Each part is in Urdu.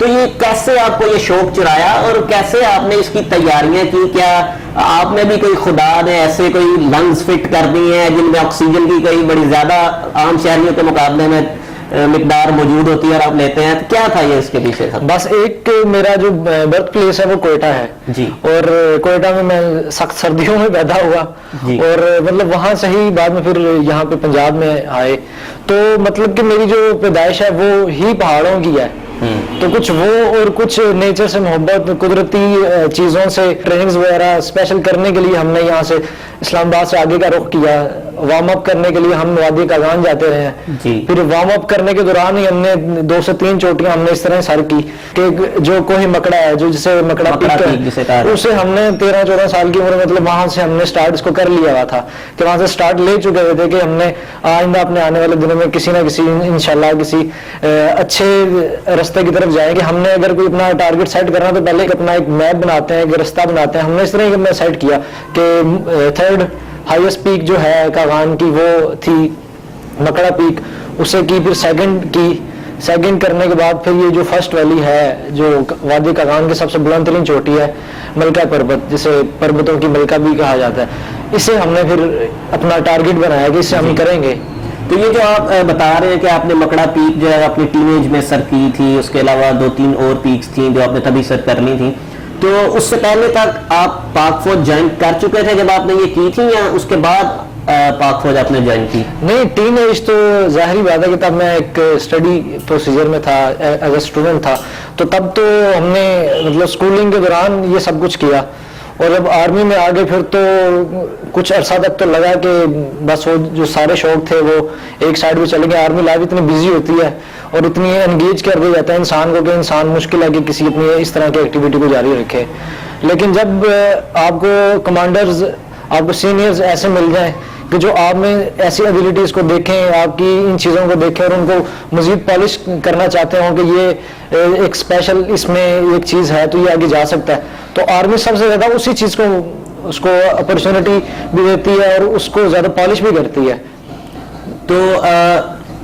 تو یہ کیسے آپ کو یہ شوق چرایا اور کیسے آپ نے اس کی تیاریاں کی؟ کیا آپ نے بھی کوئی خدا نے ایسے کوئی لنگز فٹ کر دی ہیں جن میں آکسیجن کی کوئی بڑی زیادہ عام شہریوں کے مقابلے میں مقدار موجود ہوتی ہے اور آپ لیتے ہیں؟ کیا تھا یہ اس کے پیچھے؟ بس ایک میرا جو برتھ پلیس ہے وہ کوئٹہ ہے جی، اور کوئٹہ میں سخت سردیوں میں پیدا ہوا جی، اور مطلب وہاں سے ہی بعد میں پھر یہاں پہ پنجاب میں آئے، تو مطلب کہ میری جو پیدائش ہے وہ ہی پہاڑوں کی ہے، تو کچھ وہ اور کچھ نیچر سے محبت، قدرتی چیزوں سے ٹریننگز وغیرہ اسپیشل کرنے کے لیے ہم نے یہاں سے اسلام آباد سے آگے کا رخ کیا۔ وارم اپ کرنے کے لیے ہم وادی کاغان جاتے رہے ہیں، جی، پھر وارم اپ کرنے کے دوران ہی ہم نے 2 سے 3 چوٹیاں ہم نے اس طرح سر کی کہ جو کوہ مکڑا ہے، جو جسے مکڑا پیک ہے، اسے ہم نے 13-14 سال کی عمر مطلب وہاں سے ہم نے سٹارٹ اس کو کر لیا ہوا تھا کہ وہاں سے سٹارٹ لے چکے ہوئے تھے کہ ہم نے آئندہ اپنے آنے والے دنوں میں کسی نہ کسی انشاءاللہ کسی اچھے رستے کی طرف جائیں گے۔ ہم نے اگر کوئی اپنا ٹارگٹ سیٹ کرنا تو پہلے اپنا ایک میپ بناتے ہیں، ایک رستہ بناتے ہیں۔ ہم نے اس طرح ہی سیٹ کیا کہ 3rd ہائیسٹ پیک جو ہے کاغان کی وہ تھی مکڑا پیک، اسے کی، پھر سیکنڈ کرنے کے بعد پھر یہ جو فرسٹ ویلی ہے جو وادی کاغان کی سب سے بلند ترین چوٹی ہے ملکہ پربت، جسے پربتوں کی ملکہ بھی کہا جاتا ہے، اسے ہم نے پھر اپنا ٹارگٹ بنایا کہ اسے ہم کریں گے۔ تو یہ جو آپ بتا رہے ہیں کہ آپ نے مکڑا پیک جو ہے اپنی ٹین ایج میں سر کی تھی، اس کے علاوہ 2-3 اور پیکس تھیں جو آپ نے تبھی سر کرنی تھی، تو اس سے پہلے تک آپ پاک فوج جوائن کر چکے تھے جب آپ نے یہ کی تھی، یا اس کے بعد پاک فوج آپ نے جوائن کی؟ نہیں، ٹین ایج تو ظاہری بات ہے کہ تب میں ایک اسٹڈی پروسیجر میں تھا، ایز اے اسٹوڈنٹ تھا، تو تب تو ہم نے مطلب اسکولنگ کے دوران یہ سب کچھ کیا، اور جب آرمی میں آگے پھر تو کچھ عرصہ تک تو لگا کہ بس وہ جو سارے شوق تھے وہ ایک سائڈ پہ چلے گئے۔ آرمی لائف اتنی بزی ہوتی ہے اور اتنی انگیج کر دیا جاتا ہے انسان کو کہ انسان مشکل ہے کہ کسی اپنی اس طرح کی ایکٹیویٹی کو جاری رکھے، لیکن جب آپ کو کمانڈرز، آپ کو سینئرز ایسے مل جائیں کہ جو آپ میں ایسی ایبیلٹیز کو دیکھیں، آپ کی ان چیزوں کو دیکھیں اور ان کو مزید پالش کرنا چاہتے ہوں کہ یہ ایک اسپیشل اس میں ایک چیز ہے تو یہ آگے جا سکتا ہے، تو آرمی سب سے زیادہ اسی چیز کو اس کو اپرچونٹی بھی دیتی ہے اور اس کو زیادہ پالش بھی کرتی ہے۔ تو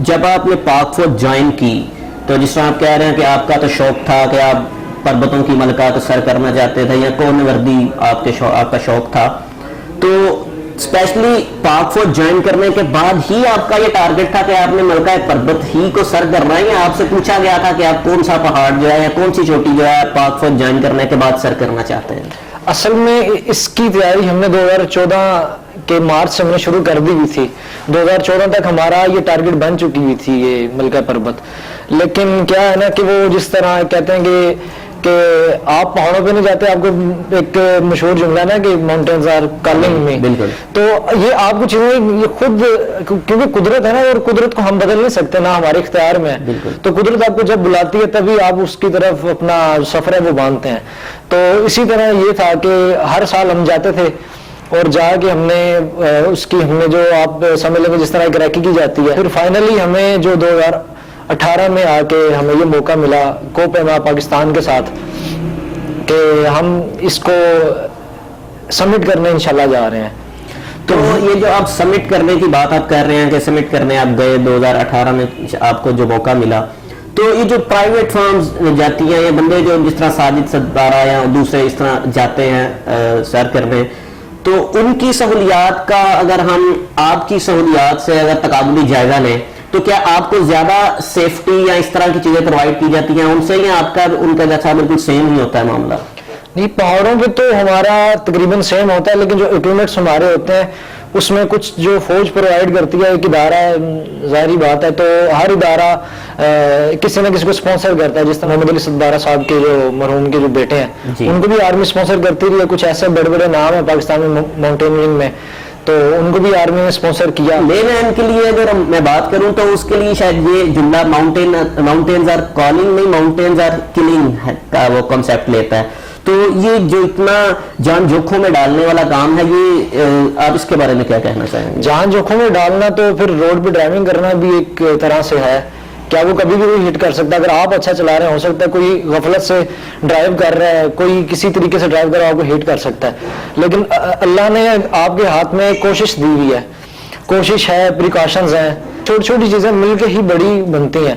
جب آپ نے پاک فوج جوائن کی تو جس طرح آپ کہہ رہے ہیں کہ آپ کا تو شوق تھا کہ آپ پربتوں کی ملکہ کو سر کرنا چاہتے تھے یا کون وردی آپ کا شوق تھا، تو اسپیشلی پاک فوج جوائن کرنے کے بعد ہی آپ کا یہ ٹارگٹ تھا کہ آپ نے ملکہ پربت ہی کو سر کرنا ہے، یا آپ سے پوچھا گیا تھا کہ آپ کون سا پہاڑ جو ہے یا کون سی چوٹی جو ہے پاک فوج جوائن کرنے کے بعد سر کرنا چاہتے ہیں؟ اصل میں اس کی تیاری ہم نے 2014 کے مارچ سے ہم نے شروع کر دی ہوئی تھی، 2014 تک ہمارا یہ ٹارگٹ بن چکی ہوئی تھی یہ ملکہ پربت، لیکن کیا ہے نا کہ وہ جس طرح کہتے ہیں کہ آپ پہاڑوں پہ نہیں جاتے، آپ کو ایک مشہور جملہ ہے نا کہ ماؤنٹینز آر کالنگ می، بالکل، تو یہ آپ کو چیزیں یہ خود کیونکہ قدرت ہے نا اور قدرت کو ہم بدل نہیں سکتے، نہ ہمارے اختیار میں ہے، تو قدرت آپ کو جب بلاتی ہے تبھی آپ اس کی طرف اپنا سفر ہے وہ باندھتے ہیں۔ تو اسی طرح یہ تھا کہ ہر سال ہم جاتے تھے اور جا کے ہم نے اس کی ہم نے جو آپ سمجھ لیں گے جس طرح ایک ریکی کی جاتی ہے، پھر فائنلی ہمیں جو 2018 میں آ کے ہمیں یہ موقع ملا کوپیما پاکستان کے ساتھ کہ ہم اس کو سمٹ کرنے انشاءاللہ جا رہے ہیں۔ تو یہ جو آپ سمٹ کرنے کی بات آپ کر رہے ہیں کہ سمٹ کرنے آپ گئے 2018 میں آپ کو جو موقع ملا، تو یہ جو پرائیویٹ فارمز جاتی ہیں یا بندے جو جس طرح ساجد صدارہ یا دوسرے اس طرح جاتے ہیں سیر کرنے، تو ان کی سہولیات کا اگر ہم آپ کی سہولیات سے اگر تقابلی جائزہ لیں تو کیا آپ کو زیادہ سیفٹی یا اس طرح کی چیزیں پرووائڈ کی جاتی ہیں ان سے، یا آپ کا ان کا جیسا بالکل سیم ہی ہوتا ہے معاملہ؟ نہیں، پہاڑوں پہ تو ہمارا تقریباً سیم ہوتا ہے، لیکن جو اکوپمنٹس ہمارے ہوتے ہیں اس میں کچھ جو فوج پرووائڈ کرتی ہے، ایک ادارہ ہے، ظاہری بات ہے، تو ہر ادارہ کسی نہ کسی کو اسپانسر کرتا ہے، جس طرح محمد علی صدارہ صاحب کے جو مرحوم کے جو بیٹے ہیں ان کو بھی آرمی اسپانسر کرتی رہی ہے، کچھ ایسے بڑے بڑے نام ہیں پاکستان میں ماؤنٹینئرنگ میں، تو ان کو بھی آرمی نے اسپانسر کیا۔ لے مین کے لیے اگر میں بات کروں تو اس کے لیے شاید یہ جملہ ماؤنٹینز آر کالنگ نہیں، ماؤنٹینز آر کلنگ کا وہ کنسیپٹ لیتا ہے، تو یہ جو اتنا جان جوکھوں میں ڈالنے والا کام ہے، یہ آپ اس کے بارے میں کیا کہنا چاہیں گے؟ جان جوکھوں میں ڈالنا تو پھر روڈ پہ ڈرائیونگ کرنا بھی ایک طرح سے ہے، کیا وہ کبھی بھی کوئی ہٹ کر سکتا ہے، اگر آپ اچھا چلا رہے ہیں ہو سکتا ہے کوئی غفلت سے ڈرائیو کر رہا ہے، کوئی کسی طریقے سے ڈرائیو کر رہا ہے، آپ کو ہٹ کر سکتا ہے، لیکن اللہ نے آپ کے ہاتھ میں کوشش دی ہوئی ہے، کوشش ہے، پریکاشنز ہیں، چھوٹی چھوٹی چیزیں مل کے ہی بڑی بنتی ہیں،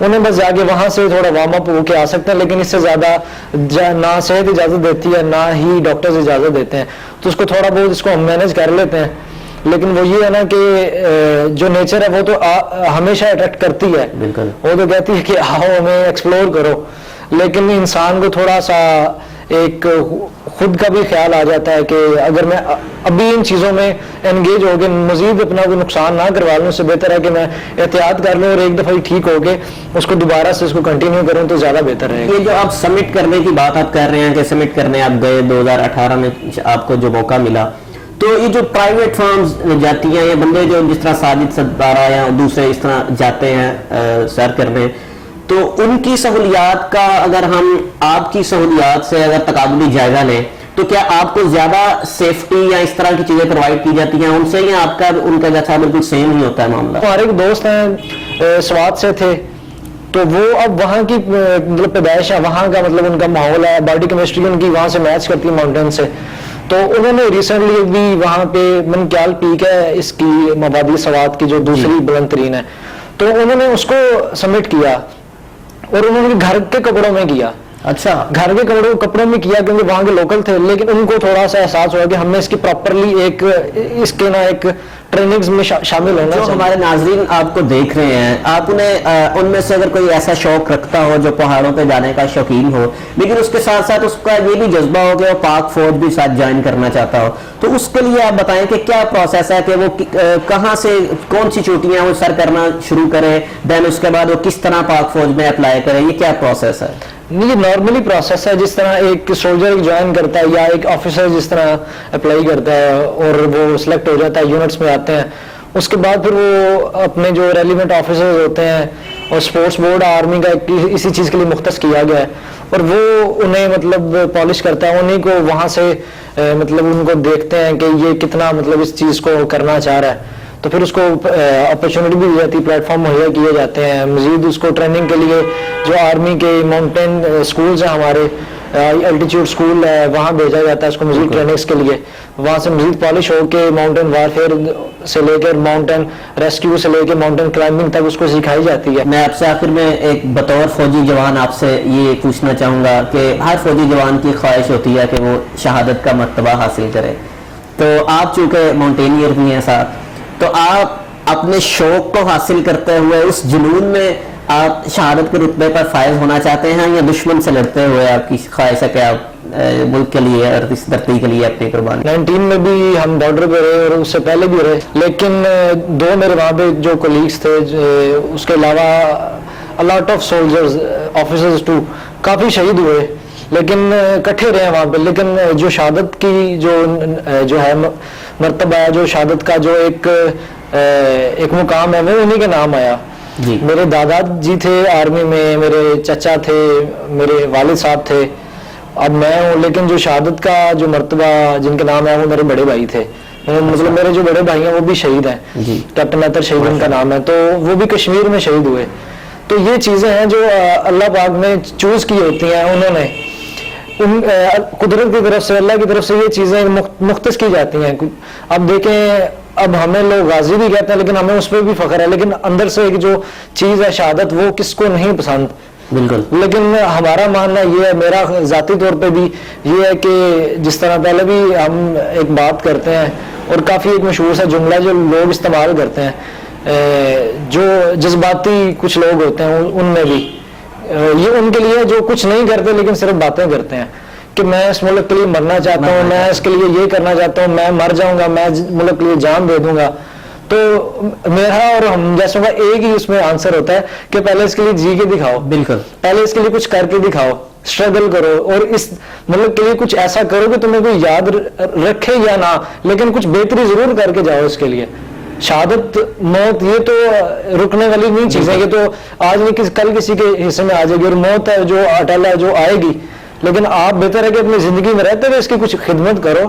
انہیں بس جا کے وہاں سے تھوڑا وارم اپ ہو کے آ سکتے ہیں، لیکن اس سے زیادہ نہ صحت اجازت دیتی ہے نہ ہی ڈاکٹرز اجازت دیتے ہیں، تو اس کو تھوڑا بہت اس کو ہم مینیج کر لیتے ہیں. لیکن وہ یہ ہے نا کہ جو نیچر ہے وہ تو ہمیشہ اٹریکٹ کرتی ہے، بالکل وہ تو کہتی ہے کہ آؤ ہمیں ایکسپلور کرو، لیکن انسان کو تھوڑا سا ایک خود کا بھی خیال آ جاتا ہے کہ اگر میں ابھی ان چیزوں میں انگیج ہو کے مزید اپنا کوئی نقصان نہ کروا لوں، اس سے بہتر ہے کہ میں احتیاط کر لوں اور ایک دفعہ ہی ٹھیک ہو کے اس کو دوبارہ سے اس کو کنٹینیو کروں تو زیادہ بہتر رہے گا. یہ جو آپ سمٹ کرنے کی بات آپ کر رہے ہیں کہ سمٹ کرنے آپ گئے 2018 میں آپ کو جو موقع ملا، تو یہ جو پرائیویٹ فرمز جاتی ہیں یا بندے جو جس طرح ساجد ستارہ یا دوسرے اس طرح جاتے ہیں سیر کرنے، تو ان کی سہولیات کا اگر ہم آپ کی سہولیات سے اگر تقابلی جائزہ لیں تو کیا آپ کو زیادہ سیفٹی یا اس طرح کی چیزیں پرووائڈ کی جاتی ہیں ان سے، یا آپ کا ان کا جیسا بالکل سیم ہی ہوتا ہے معاملہ؟ ہمارے ایک دوست ہیں سوات سے تھے، تو وہ اب وہاں کی مطلب پیدائش ہے، وہاں کا مطلب ان کا ماحول ہے، باڈی کیمسٹری ان کی وہاں سے میچ کرتی ہے ماؤنٹین سے. تو انہوں نے ریسنٹلی بھی وہاں پہ منکیال پیک ہے اس کی مبادی سوات کی جو دوسری بلند ترین ہے، تو انہوں نے اس کو سبمٹ کیا اور انہوں نے گھر کے کپڑوں میں کیا. اچھا، گھر کے کپڑوں میں کیا کیونکہ وہاں کے لوکل تھے، لیکن ان کو تھوڑا سا احساس ہوا کہ ہمیں اس کی پراپرلی ایک اس کے نا ایک ٹریننگز میں شامل ہونا. جو ہمارے ناظرین آپ کو دیکھ رہے ہیں، آپ انہیں ان میں سے اگر کوئی ایسا شوق رکھتا ہو جو پہاڑوں پہ جانے کا شوقین ہو، لیکن اس کے ساتھ ساتھ اس کا یہ بھی جذبہ ہو کہ وہ پاک فوج بھی ساتھ جوائن کرنا چاہتا ہو، تو اس کے لیے آپ بتائیں کہ کیا پروسیس ہے کہ وہ کہاں سے کون سی چوٹیاں وہ سر کرنا شروع کرے، دین اس کے بعد وہ کس طرح پاک فوج میں اپلائی کرے، یہ کیا پروسیس ہے؟ یہ نارملی پروسیس ہے، جس طرح ایک سولجر جوائن کرتا ہے یا ایک آفیسر جس طرح اپلائی کرتا ہے اور وہ سلیکٹ ہو جاتا ہے، یونٹس میں آتے ہیں، اس کے بعد پھر وہ اپنے جو ریلیونٹ آفیسرز ہوتے ہیں اور سپورٹس بورڈ آرمی کا اسی چیز کے لیے مختص کیا گیا ہے اور وہ انہیں مطلب پالش کرتا ہے، انہیں کو وہاں سے مطلب ان کو دیکھتے ہیں کہ یہ کتنا مطلب اس چیز کو کرنا چاہ رہا ہے، تو پھر اس کو اپرچونٹی بھی دی جاتی ہے، پلیٹ فارم مہیا کیے جاتے ہیں. مزید اس کو ٹریننگ کے لیے جو آرمی کے ماؤنٹین سکولز ہیں ہمارے، الٹیچیوڈ سکول ہے، وہاں بھیجا جاتا ہے اس کو مزید ٹریننگز کے لیے، وہاں سے مزید پالش ہو کے ماؤنٹین وارفیئر سے لے کر ماؤنٹین ریسکیو سے لے کے ماؤنٹین کلائمبنگ تک اس کو سکھائی جاتی ہے. میں آپ سے آخر میں ایک بطور فوجی جوان آپ سے یہ پوچھنا چاہوں گا کہ ہر فوجی جوان کی خواہش ہوتی ہے کہ وہ شہادت کا مرتبہ حاصل کرے، تو آپ چونکہ ماؤنٹینئر بھی ہیں ساتھ، تو آپ اپنے شوق کو حاصل کرتے ہوئے اس جنون میں آپ شہادت کے رتبے پر فائز ہونا چاہتے ہیں، یا دشمن سے لڑتے ہوئے آپ کی خواہش ہے کہ آپ ملک کے لیے اور اس دھرتی کے لیے اپنی قربانی؟ 19 میں بھی ہم بارڈر پہ رہے اور اس سے پہلے بھی رہے، لیکن دو میرے وہاں پہ جو کولیگس تھے، اس کے علاوہ لاٹ آف سولجرز آفیسرز ٹو کافی شہید ہوئے، لیکن کٹھے رہے وہاں پہ. لیکن جو شہادت کی جو ہے مرتبہ ہے، جو شہادت کا جو ایک مقام ہے، وہ انہی کے نام آیا. جی، میرے دادا جی تھے آرمی میں، میرے چچا تھے، میرے والد صاحب تھے، اب میں ہوں، لیکن جو شہادت کا جو مرتبہ جن کے نام ہے وہ میرے بڑے بھائی تھے. مطلب میرے جو بڑے بھائی ہیں وہ بھی شہید ہیں، کیپٹن اطہر شہید ان کا نام ہے، تو وہ بھی کشمیر میں شہید ہوئے. تو یہ چیزیں ہیں جو اللہ پاک نے چوز کی ہوتی ہیں، انہوں نے قدرت کی طرف سے، اللہ کی طرف سے یہ چیزیں مختص کی جاتی ہیں. اب دیکھیں، اب ہمیں لوگ غازی بھی کہتے ہیں لیکن ہمیں اس پہ بھی فخر ہے، لیکن اندر سے ایک جو چیز ہے شہادت، وہ کس کو نہیں پسند. بالکل. لیکن ہمارا ماننا یہ ہے، میرا ذاتی طور پہ بھی یہ ہے کہ جس طرح پہلے بھی ہم ایک بات کرتے ہیں اور کافی ایک مشہور سا جملہ جو لوگ استعمال کرتے ہیں، جو جذباتی کچھ لوگ ہوتے ہیں ان میں بھی یہ ان کے لیے جو کچھ نہیں کرتے لیکن صرف باتیں کرتے ہیں کہ میں اس ملک کے لیے مرنا چاہتا ہوں، میں اس کے لیے یہ کرنا چاہتا ہوں، میں مر جاؤں گا، میں ملک کے لیے جان دے دوں گا. تو میرا اور ہم جیسوں کا ایک ہی اس میں آنسر ہوتا ہے کہ پہلے اس کے لیے جی کے دکھاؤ، بالکل، پہلے اس کے لیے کچھ کر کے دکھاؤ، اسٹرگل کرو اور اس ملک کے لیے کچھ ایسا کرو کہ تمہیں کوئی یاد رکھے یا نہ، لیکن کچھ بہتری ضرور کر کے جاؤ اس کے لیے. شہادت، موت یہ تو رکنے والی نہیں چیز ہے، یہ تو آج نہیں کل کسی کے حصے میں آ جائے گی، اور موت ہے جو اٹل ہے جو آئے گی. لیکن آپ بہتر ہے کہ اپنی زندگی میں رہتے ہوئے اس کی کچھ خدمت کرو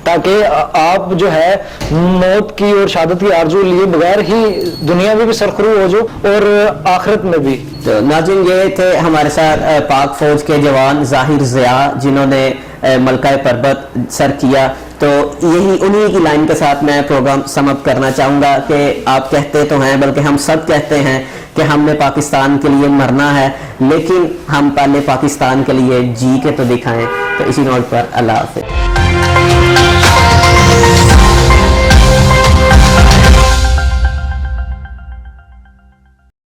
تاکہ آپ جو ہے موت کی اور شہادت کی آرزو لیے بغیر ہی دنیا میں بھی سرخرو ہو جو اور آخرت میں بھی. تو ناظرین، یہ تھے ہمارے ساتھ پاک فوج کے جوان ظاہر ضیاء، جنہوں نے ملکہ پربت سر کیا. تو یہی انہی کی لائن کے ساتھ میں پروگرام سم اپ کرنا چاہوں گا کہ آپ کہتے تو ہیں، بلکہ ہم سب کہتے ہیں کہ ہم نے پاکستان کے لیے مرنا ہے، لیکن ہم پہلے پاکستان کے لیے جی کے تو دکھائیں. تو اسی نوٹ پر اللہ حافظ.